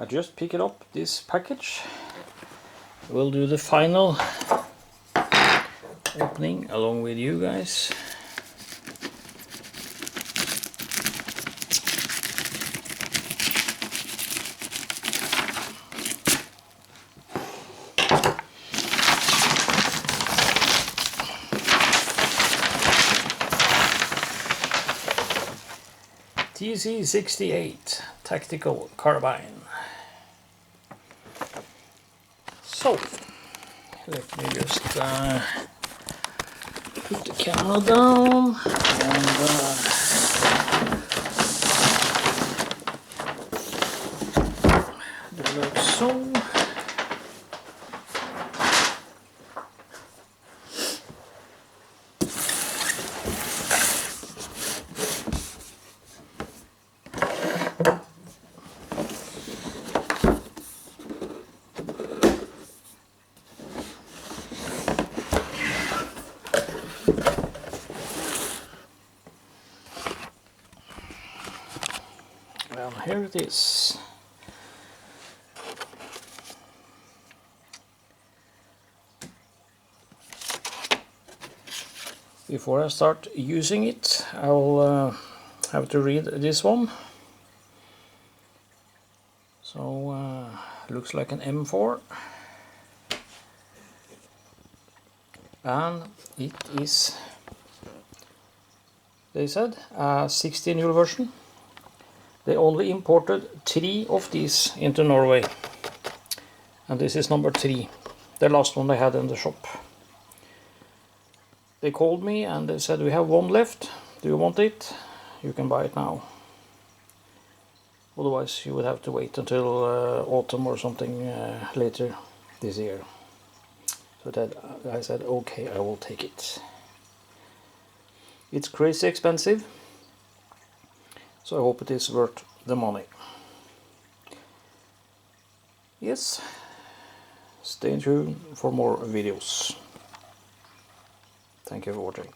I just picked up this package. We'll do the final opening along with you guys. TC68 tactical carbine. So let me just put the camera down and do like so. Well, here it is. Before I start using it, I'll have to read this one. So, looks like an M4. And it is, they said, a 16-year version. They only imported 3 of these into Norway, and this is number 3, the last one they had in the shop. They called me and they said, we have one left, do you want it? You can buy it now. Otherwise you would have to wait until autumn or something later this year. So that I said, okay, I will take it. It's crazy expensive, so I hope it is worth the money. Yes, stay tuned for more videos. Thank you for watching.